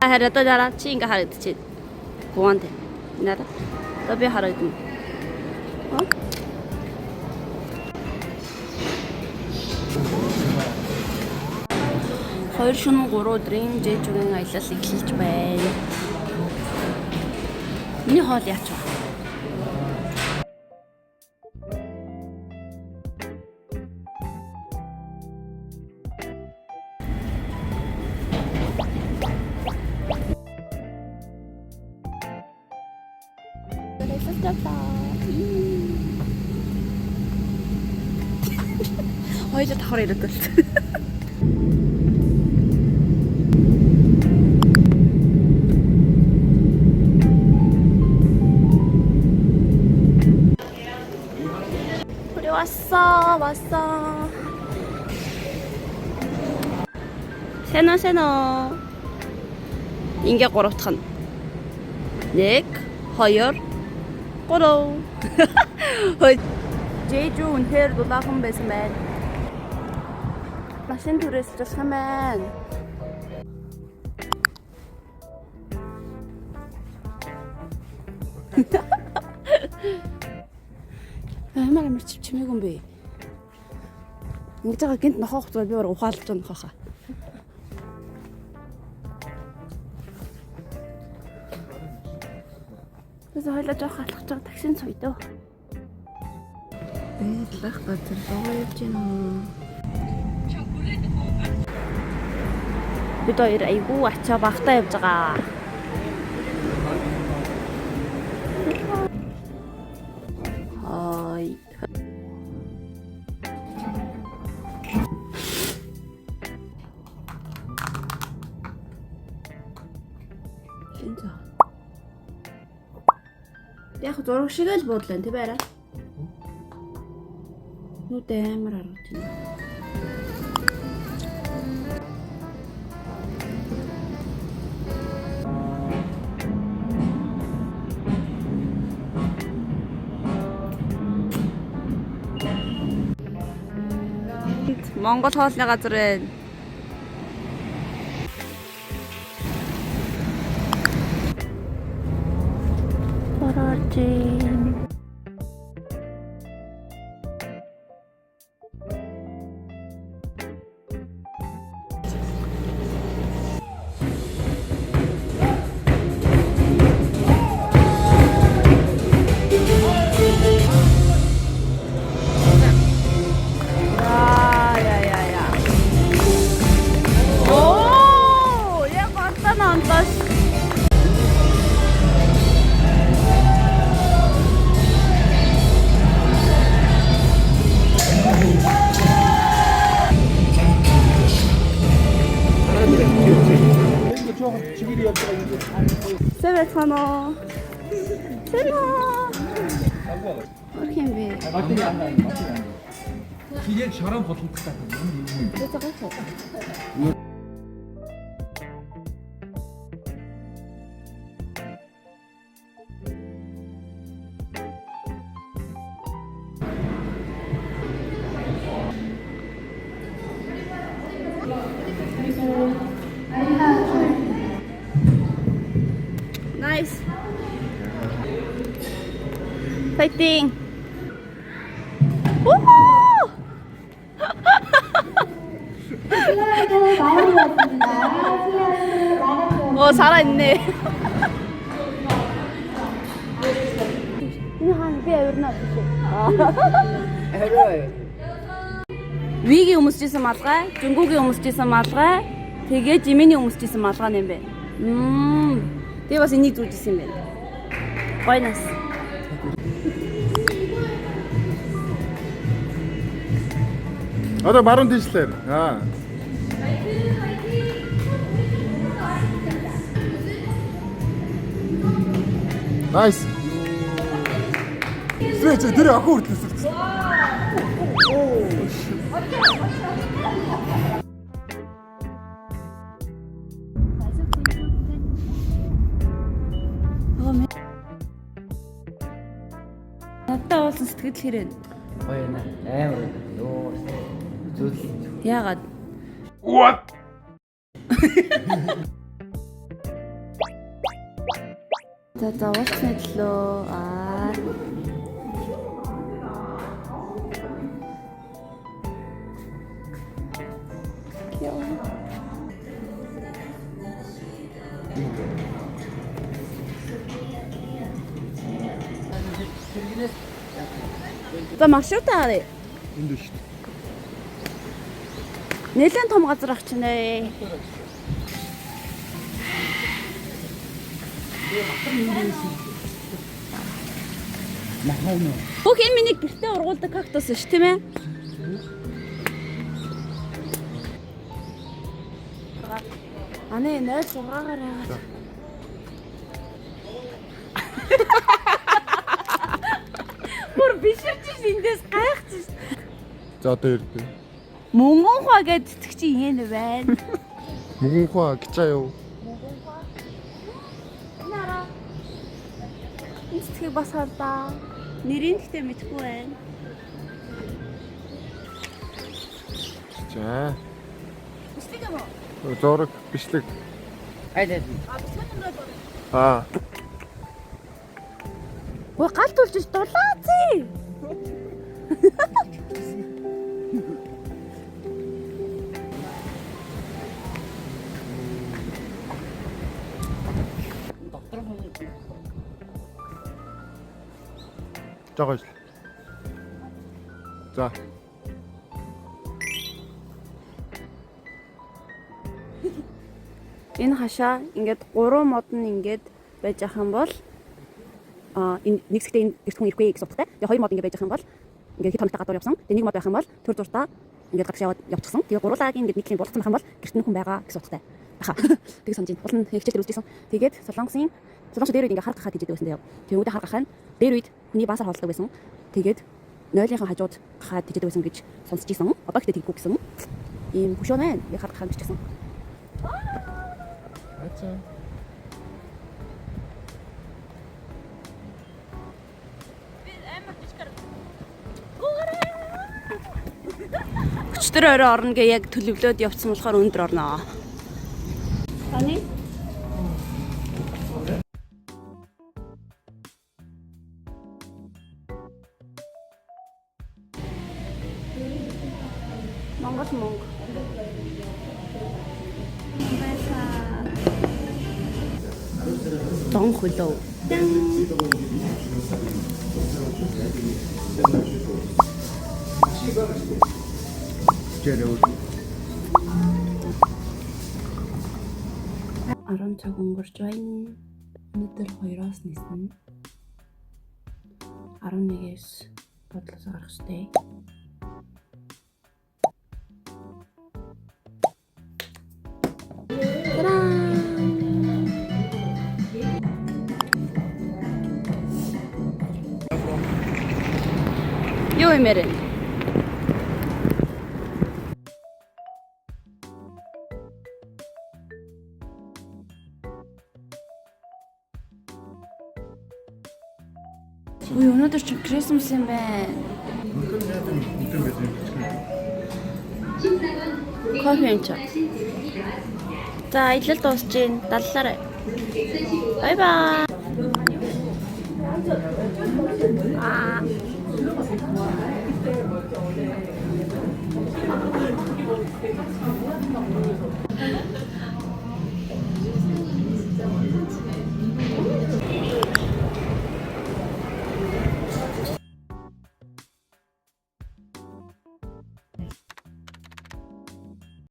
хараад дараа чи ингээ харагдчих. Гуант. Нара. Одоо би харагдана. Хоёр шөнө 3 өдрийн жижигэн аялал эхэлж байна. Миний хоол яач вэ? Хоёул давхар ирээд болсон. 우리 왔어. 세노. 인계 꼬락탄. 넷, 허열, 꼬로. 제주 운해를 도다금 베스맨. 마신 투리스트 사면. Амар чимээг юм бэ. Ингэж байгаа гинт нохоох зүгээр би бараг ухаалж байгаа нохоохаа. Тэс хойлоо жоох алхаж байгаа таксин цойдоо. Лах газар доо явж гин үү. Бид хоёр айгүй ачаа багтаа явж байгаа. Яг зураг шиг л буудлаа тий байраа. Нүд амар харагдаж байна. Монгол хоолны газар байна. 세베타노. Орох юм бэ? Хирээг шорон болгодог юм. Nice. Fighting. Woohoo! 살아있네. Вигийн өмсөжсэн малгай, Жунгүүгийн өмсөжсэн малгай, тэгээ Жиминий өмсөжсэн малгай юм бэ. Тэгээ бас энийг зүүжсэн юм байна. Гойнас. Одоо баруун дижлэр. Nice. Слэч тэр ахуу хүртэл. Надад болсон сэтгэл хэрэг. Гоё нэ. Амар ёо. Зүудл. Яагаад? What? За уулзсны төлөө За маршрутаа харъя. Энд дээ шүү дээ. Нэлээд том газар ах чинь ээ. Нахаа нөө. Бүх энэ миний гэртээ ургуулдаг кактус шүү тийм ээ. Аны 0.6-аар байгаа. Бүр бишэрч эндээс гайхчих. За одоо ирдэ. Мөнгөнхаа гэж цэцэг чи энэ байна. Мөнгөнхөө гिचा юу? Нара. Цэцгийг бас хардаа. Нэрийг гэхдээ мэдэхгүй байна. За. Бичлэг юм уу? Зураг бичлэг. Айдаа. Бичлэг юм байна. Аа. Ой галт үлжиж дулаац. Жогоо ш. За. Энэ хашаа ингээд 3 мод нь ингээд байж ах юм бол энэ нэг хэсэгтээ энэ гэрт хүн ирэхгүй гэж утгатай. Тэгээ 2 мод ингээд байж ах юм бол ингээд хэд хоногтой гадуур явсан. Тэгээ 1 мод байх юм бол төр зуртаа ингээд гадагш яваад явчихсан. Тэгээ гуруулаагийн ингээд нэг тийм болцсон байх юм бол гэрт нь хүн байгаа гэж утгатай. Аха. Тэгээ санаж ин. Уул нь хичээл үзчихсэн. Тэгээд солонгос дээр үед ингээд хар гахаад хийжээд байсан даа. Тэгвэл хар гахаа нь дээр үед хүний баасаар хоолдог байсан. Тэгээд нойлынхаа хажууд гахаад хийжээд байсан гэж сонсч ийсэн. Одоо ихтэй тэггүй гэсэн. Ийм хөшөө байна. Яг хар гахаа бичсэн. Ачаа. Өчтөр орой орно гэ яг төлөвлөөд явцсан болохоор өндөр орноо. Таны? Монгол мөнгө. Дон хөлөө. Жэрэл. 10 цаг өнгөрч байна. Өнөөдөр 2-оос нисэн. 11-ээс бодлоос гарах штэ. Юу юм бэ? Ой, өнөөдөр чи Christmas юм байна. Кофе юм чи. За, аялал дуусч гин. Даллаарай. Бай бай.